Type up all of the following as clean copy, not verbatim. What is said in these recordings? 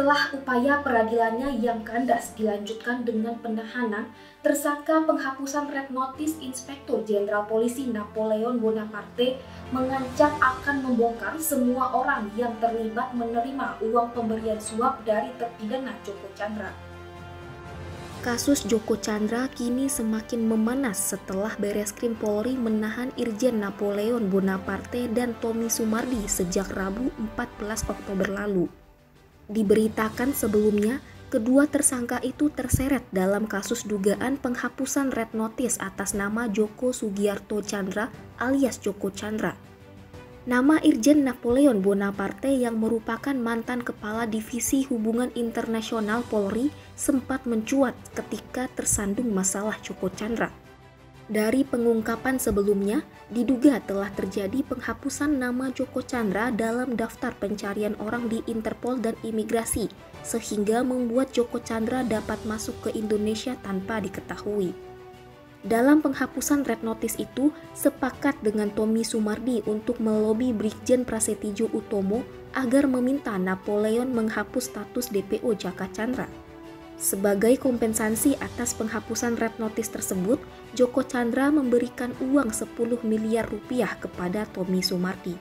Setelah upaya peradilannya yang kandas dilanjutkan dengan penahanan, tersangka penghapusan Red Notice Inspektur Jenderal Polisi Napoleon Bonaparte mengancam akan membongkar semua orang yang terlibat menerima uang pemberian suap dari terpidana Joko Chandra. Kasus Joko Chandra kini semakin memanas setelah Bareskrim Polri menahan Irjen Napoleon Bonaparte dan Tommy Sumardi sejak Rabu 14 Oktober lalu. Diberitakan sebelumnya, kedua tersangka itu terseret dalam kasus dugaan penghapusan Red Notice atas nama Joko Sugiarto Chandra alias Joko Chandra. Nama Irjen Napoleon Bonaparte yang merupakan mantan Kepala Divisi Hubungan Internasional Polri sempat mencuat ketika tersandung masalah Joko Chandra. Dari pengungkapan sebelumnya, diduga telah terjadi penghapusan nama Joko Chandra dalam daftar pencarian orang di Interpol dan Imigrasi, sehingga membuat Joko Chandra dapat masuk ke Indonesia tanpa diketahui. Dalam penghapusan Red Notice itu, sepakat dengan Tommy Sumardi untuk melobi Brigjen Prasetyo Utomo agar meminta Napoleon menghapus status DPO Jaka Chandra. Sebagai kompensasi atas penghapusan Red Notice tersebut, Joko Chandra memberikan uang 10 miliar rupiah kepada Tommy Sumardi.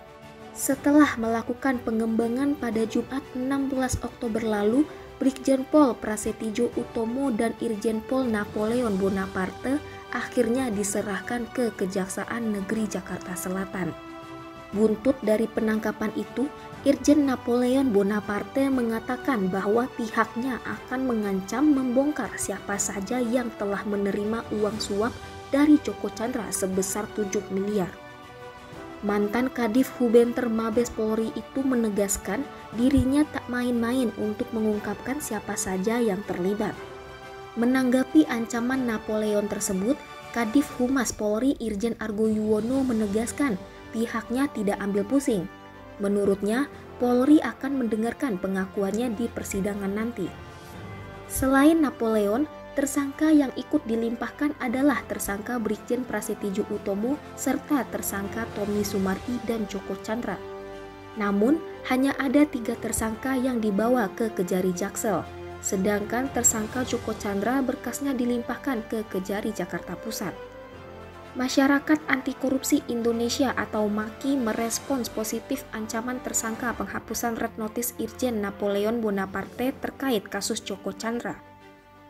Setelah melakukan pengembangan pada Jumat 16 Oktober lalu, Brigjen Pol Prasetyo Utomo dan Irjen Pol Napoleon Bonaparte akhirnya diserahkan ke Kejaksaan Negeri Jakarta Selatan. Buntut dari penangkapan itu, Irjen Napoleon Bonaparte mengatakan bahwa pihaknya akan mengancam membongkar siapa saja yang telah menerima uang suap dari Joko Chandra sebesar 7 miliar. Mantan Kadif Hubenter Mabes Polri itu menegaskan dirinya tak main-main untuk mengungkapkan siapa saja yang terlibat. Menanggapi ancaman Napoleon tersebut, Kadif Humas Polri Irjen Argo Yuwono menegaskan pihaknya tidak ambil pusing. Menurutnya, Polri akan mendengarkan pengakuannya di persidangan nanti. Selain Napoleon, tersangka yang ikut dilimpahkan adalah tersangka Brigjen Prasetyo Utomo serta tersangka Tommy Sumardi dan Joko Chandra. Namun, hanya ada 3 tersangka yang dibawa ke Kejari Jaksel, sedangkan tersangka Joko Chandra berkasnya dilimpahkan ke Kejari Jakarta Pusat. Masyarakat Anti Korupsi Indonesia atau MAKI merespons positif ancaman tersangka penghapusan Red Notice Irjen Napoleon Bonaparte terkait kasus Joko Chandra.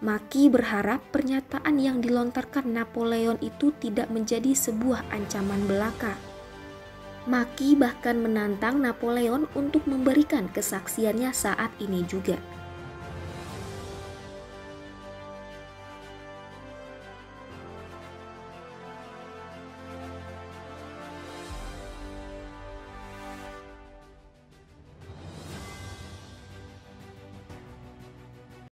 MAKI berharap pernyataan yang dilontarkan Napoleon itu tidak menjadi sebuah ancaman belaka. MAKI bahkan menantang Napoleon untuk memberikan kesaksiannya saat ini juga.